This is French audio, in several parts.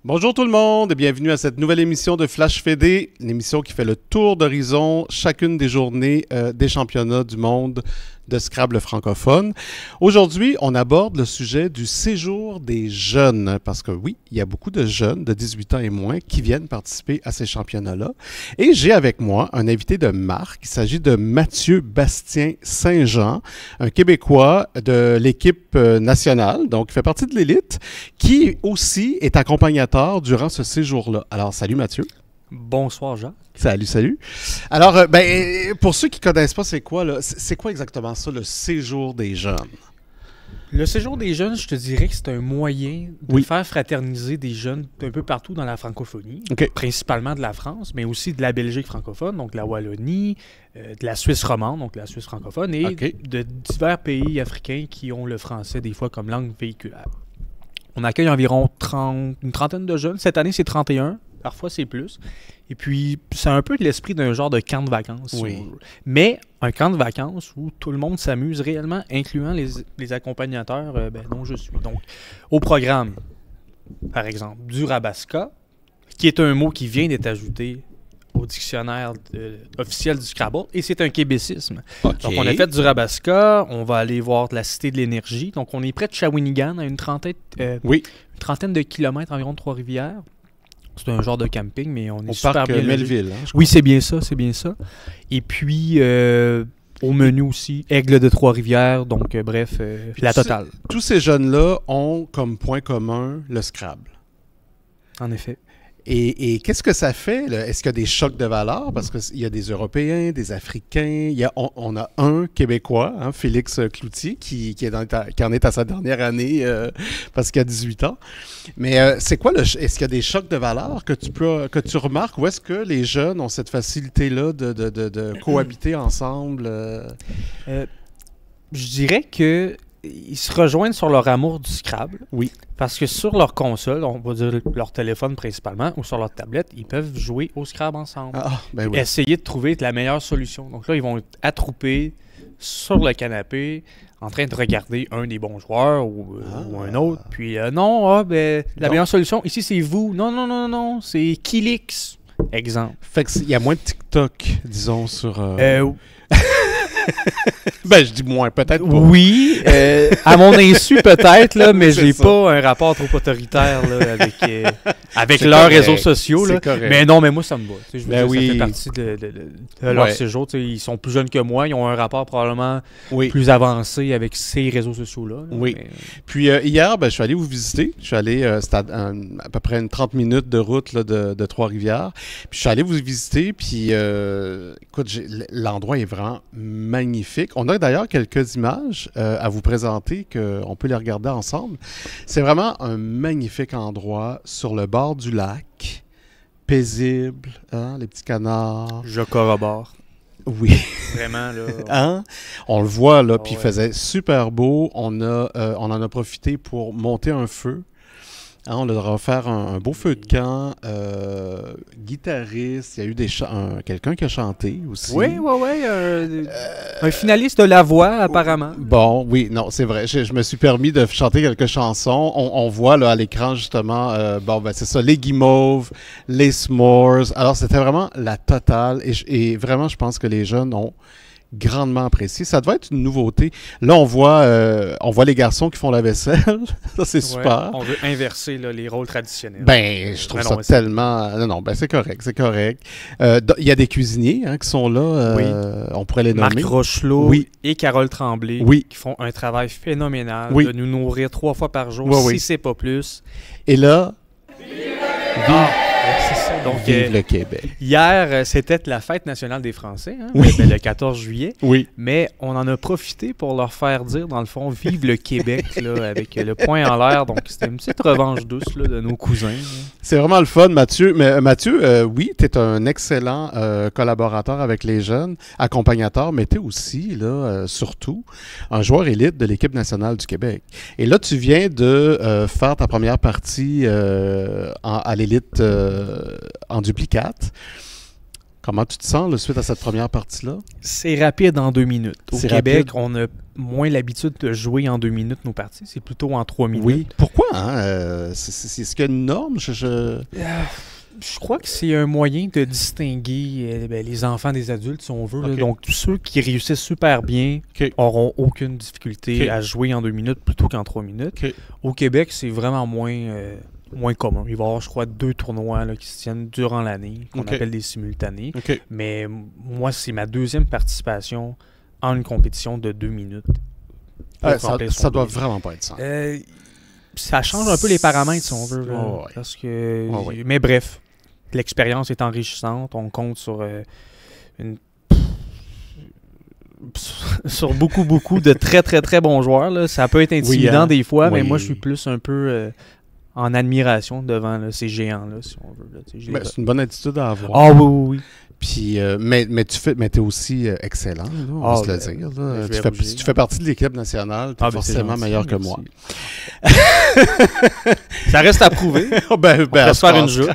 Bonjour tout le monde et bienvenue à cette nouvelle émission de Flash Fédé, une émission qui fait le tour d'horizon chacune des journées des championnats du monde de Scrabble francophone. Aujourd'hui, on aborde le sujet du séjour des jeunes, parce que oui, il y a beaucoup de jeunes de 18 ans et moins qui viennent participer à ces championnats-là. Et j'ai avec moi un invité de marque. Il s'agit de Mathieu Bastien Saint-Jean, un Québécois de l'équipe nationale, donc il fait partie de l'élite, qui aussi est accompagnateur durant ce séjour-là. Alors, salut Mathieu. Bonsoir Jacques. Salut. Alors, pour ceux qui ne connaissent pas, c'est quoi exactement ça, le séjour des jeunes? Le séjour des jeunes, je te dirais que c'est un moyen de faire fraterniser des jeunes d'un peu partout dans la francophonie, principalement de la France, mais aussi de la Belgique francophone, donc la Wallonie, de la Suisse romande, donc la Suisse francophone, et de divers pays africains qui ont le français des fois comme langue véhiculaire. On accueille environ une trentaine de jeunes. Cette année, c'est 31. Parfois, c'est plus. Et puis, c'est un peu l'esprit d'un genre de camp de vacances. Oui. Mais un camp de vacances où tout le monde s'amuse réellement, incluant les accompagnateurs dont je suis. Donc, au programme, par exemple, du Rabasca, qui est un mot qui vient d'être ajouté au dictionnaire officiel du Scrabble, et c'est un québécisme. Donc, on a fait du Rabasca, on va aller voir la Cité de l'Énergie. Donc, on est près de Shawinigan, à une trentaine de kilomètres environ de Trois-Rivières. C'est un genre de camping, mais on est super bien Melville. Oui, c'est bien ça. Et puis, au menu aussi, Aigle de Trois-Rivières, donc bref, la totale. Tous ces jeunes-là ont comme point commun le Scrabble. En effet. Et qu'est-ce que ça fait, là? Est-ce qu'il y a des chocs de valeurs? Parce qu'il y a des Européens, des Africains. On a un Québécois, Félix Cloutier, qui en est à sa dernière année parce qu'il a 18 ans. Mais c'est quoi est-ce qu'il y a des chocs de valeurs que tu remarques? Ou est-ce que les jeunes ont cette facilité-là de cohabiter ensemble? Je dirais que ils se rejoignent sur leur amour du Scrabble. Oui. Parce que sur leur console, on va dire leur téléphone principalement, ou sur leur tablette, ils peuvent jouer au Scrabble ensemble. Essayer de trouver la meilleure solution. Donc là, ils vont être attroupés sur le canapé, en train de regarder un des bons joueurs ou un autre. Puis la meilleure solution, ici, c'est vous. Non, c'est Kilix. Exemple. Fait qu'il y a moins de TikTok, disons, sur... je dis moins, peut-être pas. Oui, à mon insu peut-être, là, mais j'ai pas un rapport trop autoritaire là, avec leurs réseaux sociaux. Là. Mais non, mais moi, ça me va. Je veux dire, ça fait partie de leur séjour. Ils sont plus jeunes que moi, ils ont un rapport probablement plus avancé avec ces réseaux sociaux-là. Là, oui. Mais... Puis hier, je suis allé vous visiter. Je suis allé, c'était à peu près une 30 minutes de route là, de Trois-Rivières. Puis je suis allé vous visiter, puis écoute, l'endroit est vraiment magnifique. On a d'ailleurs quelques images à vous présenter, qu'on peut les regarder ensemble. C'est vraiment un magnifique endroit sur le bord du lac, paisible, les petits canards. Je corrobore. Oui. Vraiment, là. On le voit, là, puis il faisait super beau. On en a profité pour monter un feu. On leur a offert un beau feu de camp, guitariste, il y a eu quelqu'un qui a chanté aussi. Oui, un finaliste de La Voix, apparemment. Bon, oui, non, c'est vrai. Je me suis permis de chanter quelques chansons. On voit là à l'écran, justement, c'est ça, les Guimauves, les S'mores. Alors, c'était vraiment la totale. Et vraiment, je pense que les jeunes ont grandement apprécié. Ça devait être une nouveauté. Là, on voit les garçons qui font la vaisselle. Ça, c'est super. On veut inverser là, les rôles traditionnels. Je trouve ça tellement... c'est correct. Il y a des cuisiniers qui sont là. On pourrait les nommer. Marc Rochelot et Carole Tremblay qui font un travail phénoménal de nous nourrir 3 fois par jour, si c'est pas plus. Et là... C'est ça. Donc, vive le Québec. Hier, c'était la fête nationale des Français, le 14 juillet. Oui. Mais on en a profité pour leur faire dire, dans le fond, vive le Québec, là, avec le poing en l'air. Donc, c'était une petite revanche douce là, de nos cousins. Là. C'est vraiment le fun, Mathieu. Mais Mathieu, oui, tu es un excellent collaborateur avec les jeunes, accompagnateur, mais tu es aussi, là, surtout, un joueur élite de l'équipe nationale du Québec. Et là, tu viens de faire ta première partie à l'élite en duplicate. Comment tu te sens là, suite à cette première partie-là? C'est rapide en 2 minutes. Au C'est Québec, rapide. on a moins l'habitude de jouer en 2 minutes nos parties. C'est plutôt en 3 minutes. Oui. Pourquoi? Hein? Est-ce qu'il y a une norme? Je crois que c'est un moyen de distinguer les enfants des adultes, si on veut. Là. Ok. Donc, ceux qui réussissent super bien OK. auront aucune difficulté Ok. à jouer en 2 minutes plutôt qu'en 3 minutes. OK. Au Québec, c'est vraiment moins commun. Il va y avoir, je crois, 2 tournois là, qui se tiennent durant l'année, qu'on Ok. appelle des simultanés. OK. Mais moi, c'est ma 2e participation en une compétition de 2 minutes. pour remplir son Ça doit billet. vraiment pas être ça. Ça change un peu les paramètres, si on veut. Là, Ouais. parce que... Ouais. Mais bref, l'expérience est enrichissante. On compte sur sur beaucoup de très, très, très bons joueurs. Là. Ça peut être intimidant hein? des fois, mais Oui. moi, je suis plus un peu en admiration devant là, ces géants-là, si on veut. Là. Ben, c'est une bonne attitude à avoir. Ah oui. Puis, mais t'es aussi excellent, là, on va se le dire. Là. je vais rougir. Si tu fais partie de l'équipe nationale, tu es forcément meilleur que moi. Ça reste à prouver. On peut se faire une joute.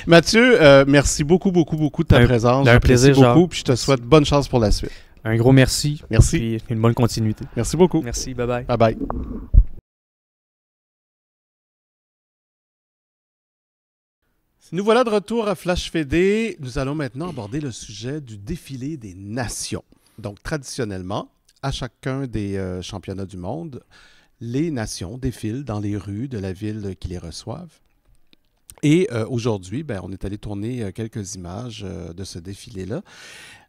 Mathieu, merci beaucoup de ta présence. Un plaisir, beaucoup, Jean. puis je te souhaite bonne chance pour la suite. Un gros merci. Merci. Puis une bonne continuité. Merci beaucoup. Merci, bye-bye. Bye-bye. Nous voilà de retour à Flash Fédé. Nous allons maintenant aborder le sujet du défilé des nations. Donc, traditionnellement, à chacun des championnats du monde, les nations défilent dans les rues de la ville qui les reçoivent. Et aujourd'hui, on est allé tourner quelques images de ce défilé-là.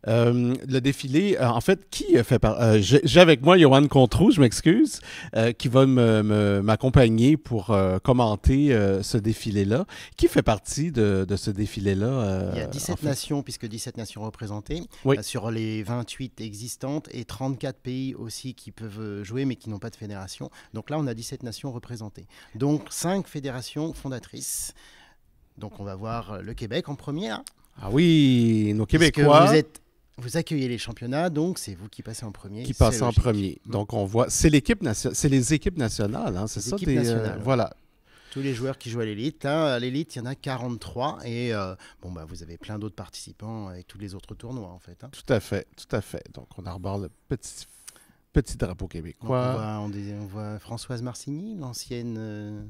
Le défilé, en fait, qui fait partie... j'ai avec moi Johan Controu, je m'excuse, qui va m'accompagner pour commenter ce défilé-là. Qui fait partie de ce défilé-là? Il y a 17 nations, puisque 17 nations représentées, Oui. sur les 28 existantes, et 34 pays aussi qui peuvent jouer, mais qui n'ont pas de fédération. Donc là, on a 17 nations représentées. Donc 5 fédérations fondatrices. Donc on va voir le Québec en premier. Hein, Ah oui, nos puisque Québécois vous accueillez les championnats, donc c'est vous qui passez en premier. qui c'est passent en logique. premier. Donc on voit, c'est l'équipe nationale, c'est les équipes nationales, hein, c'est Les ça? équipes nationales. Voilà. Tous les joueurs qui jouent à l'élite. Hein. À l'élite, il y en a 43 et vous avez plein d'autres participants avec tous les autres tournois en fait. Hein. Tout à fait. Donc on arbore le petit drapeau Donc, québécois. on voit Françoise Marcigny, l'ancienne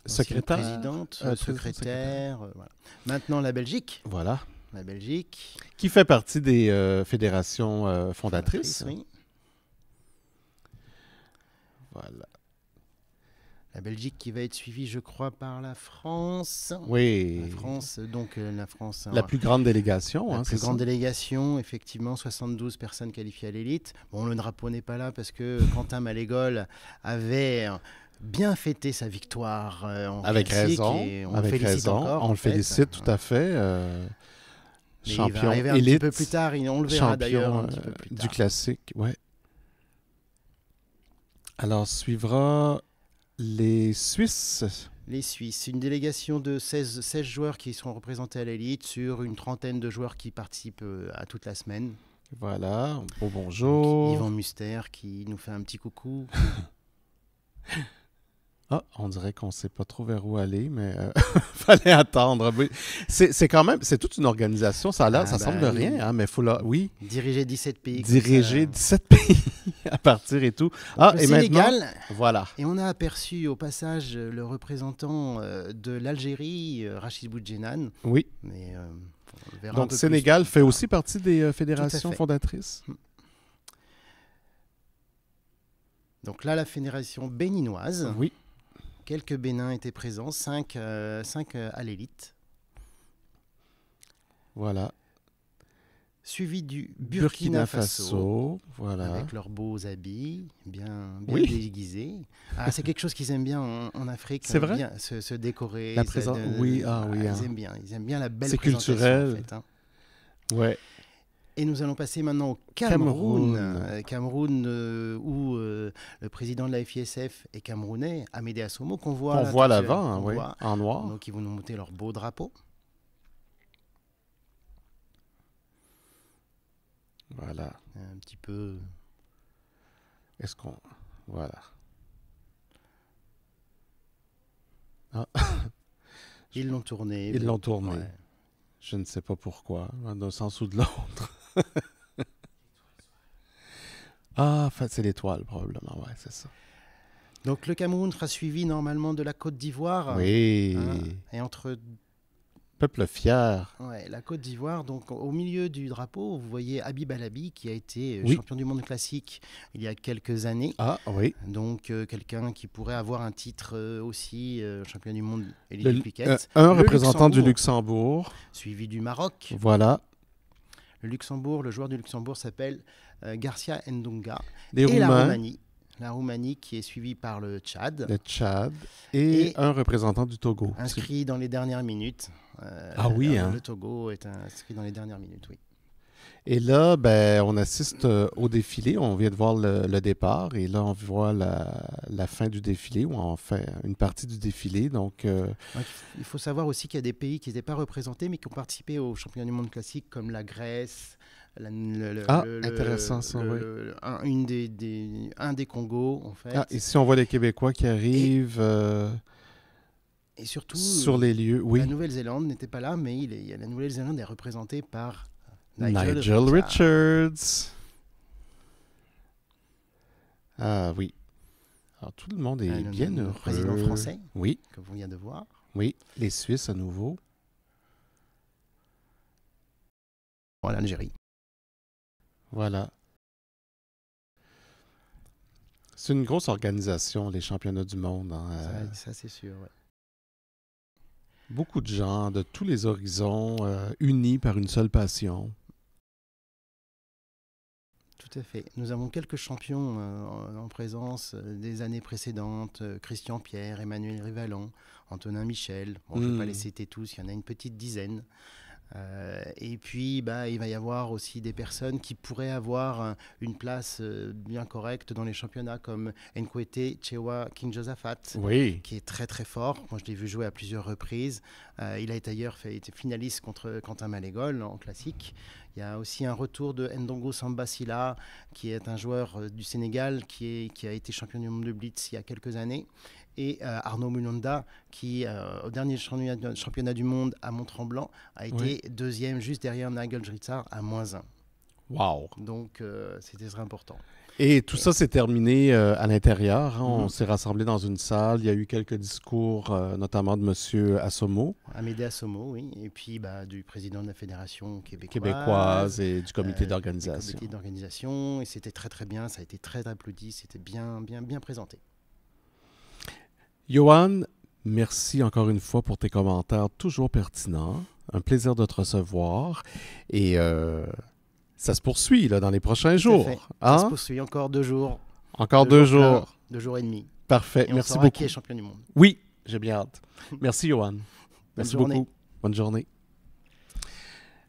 Secrétaire, présidente, secrétaire. secrétaire. Voilà. Maintenant, la Belgique. Voilà. La Belgique. Qui fait partie des fédérations fondatrices. Oui. Voilà. La Belgique qui va être suivie, je crois, par la France. Oui. La France, la France. La plus grande délégation, la hein, plus c'est grande ça? délégation, effectivement, 72 personnes qualifiées à l'élite. Bon, le drapeau n'est pas là parce que Quentin Malégol avait bien fêté sa victoire Avec classique, raison. et on Avec le félicite raison. encore. On en le fait. félicite tout à fait. Mais il va Champion arriver un élite. petit peu plus tard, on le verra d'ailleurs un petit peu plus du tard. classique, ouais. Alors suivra les Suisses. Les Suisses, une délégation de 16 joueurs qui seront représentés à l'élite sur une trentaine de joueurs qui participent à toute la semaine. Voilà, Donc, bonjour. Yvan Muster qui nous fait un petit coucou. Ah, on dirait qu'on ne sait pas trop vers où aller, mais fallait attendre. Oui. C'est quand même, c'est toute une organisation. Ça a l'air, ça semble de oui. rien, hein, mais faut là, oui, Diriger 17 pays. comme diriger ça. 17 pays à partir et tout. Ah, Le et maintenant, Sénégal, voilà. et on a aperçu au passage le représentant de l'Algérie, Rachid Boudjenan. Oui. Mais on le verra un Donc peu Sénégal plus fait tard. aussi partie des fédérations fait. fondatrices. Donc là, la fédération béninoise. Oui. Quelques Bénins étaient présents, 5 à l'élite. Voilà. Suivi du Burkina Faso. Voilà. Avec leurs beaux habits, bien Oui. déguisés. Ah, c'est quelque chose qu'ils aiment bien en Afrique. C'est vrai? Bien se décorer. La présence- oui, ah oui, hein. Ils aiment bien la belle C'est présentation. culturel. En fait, hein. Ouais. Et nous allons passer maintenant au Cameroun. Cameroun. Cameroun, où le président de la FISF est camerounais, Amédée Assomo, qu'on voit, On là, voit tout seul. l'avant, hein, On oui, voit. en noir. Donc, ils vont nous monter leur beau drapeau. Voilà. Un petit peu. Est-ce qu'on... Voilà. Ah. Ils l'ont tourné. Ils l'ont tourné. Ouais. Je ne sais pas pourquoi, d'un sens ou de l'autre. Ah, en fait, c'est l'étoile, probablement. Ouais, c'est ça. Donc le Cameroun sera suivi normalement de la Côte d'Ivoire. Oui. Et entre Peuple fier. ouais, la Côte d'Ivoire, donc au milieu du drapeau, vous voyez Habib Alabi qui a été Oui. champion du monde classique il y a quelques années. Ah, oui. Donc quelqu'un qui pourrait avoir un titre aussi champion du monde Elie Piquet. Un Le représentant du Luxembourg, Luxembourg. suivi du Maroc. Voilà. Le Luxembourg, le joueur du Luxembourg s'appelle Garcia Ndonga. Les Et la Roumains, Roumanie. La Roumanie qui est suivie par le Tchad, le Tchad et Et un représentant du Togo. inscrit dans les dernières minutes. Ah oui, hein. Le Togo est inscrit dans les dernières minutes, oui. Et là, ben, on assiste au défilé. On vient de voir le départ. Et là, on voit la fin du défilé, ou enfin une partie du défilé. Donc, Donc, il faut savoir aussi qu'il y a des pays qui n'étaient pas représentés, mais qui ont participé aux championnats du monde classique, comme la Grèce, intéressant ça, oui. un des Congos, en fait. Ah, ici, on voit les Québécois qui arrivent Et surtout, sur les lieux. Oui, la Nouvelle-Zélande n'était pas là, mais la Nouvelle-Zélande est représentée par Nigel Richards. Ah oui. Alors, tout le monde est bien le heureux. président français, Oui, que vous venez de voir. oui. Les Suisses à nouveau. L'Algérie. Voilà. C'est une grosse organisation, les championnats du monde. Hein. Ça, c'est sûr, ouais. Beaucoup de gens de tous les horizons unis par une seule passion. Tout à fait. Nous avons quelques champions en présence des années précédentes. Christian Pierre, Emmanuel Rivalon, Antonin Michel. Bon, je ne vais pas les citer tous, il y en a une petite dizaine. Et puis, il va y avoir aussi des personnes qui pourraient avoir une place bien correcte dans les championnats, comme Nkwete Chewa King Josaphat, Oui. qui est très très fort. Moi, je l'ai vu jouer à plusieurs reprises. Il a d'ailleurs été finaliste contre Quentin Malégol en classique. Il y a aussi un retour de Ndongo Sambasila, qui est un joueur du Sénégal qui a été champion du monde de Blitz il y a quelques années. Et Arnaud Mulonda, qui, au dernier championnat du monde à Mont-Tremblant, a été deuxième juste derrière Nigel Richards à -1. Wow. Donc, c'était très important. Et tout ça s'est terminé à l'intérieur. Hein. On s'est rassemblés dans une salle. Il y a eu quelques discours, notamment de M. Assomo. Amédée Assomo, oui. Et puis du président de la Fédération québécoise et du comité d'organisation. Du comité d'organisation. Et c'était très très bien. Ça a été très applaudi. C'était bien présenté. Johan, merci encore une fois pour tes commentaires toujours pertinents. Un plaisir de te recevoir. Et ça se poursuit là, dans les prochains jours. Hein? Ça se poursuit encore 2 jours. Encore 2 jours. 2 jours et demi. Parfait. Et merci on saura beaucoup. Qui est champion du monde. Oui, j'ai bien hâte. Merci, Johan. Merci Bonne beaucoup. Bonne journée.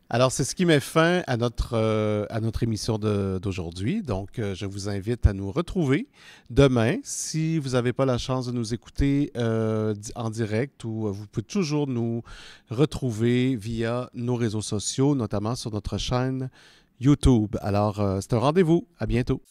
Alors, c'est ce qui met fin à notre émission d'aujourd'hui. Donc, je vous invite à nous retrouver demain. Si vous n'avez pas la chance de nous écouter en direct, ou vous pouvez toujours nous retrouver via nos réseaux sociaux, notamment sur notre chaîne YouTube. Alors, c'est un rendez-vous. À bientôt.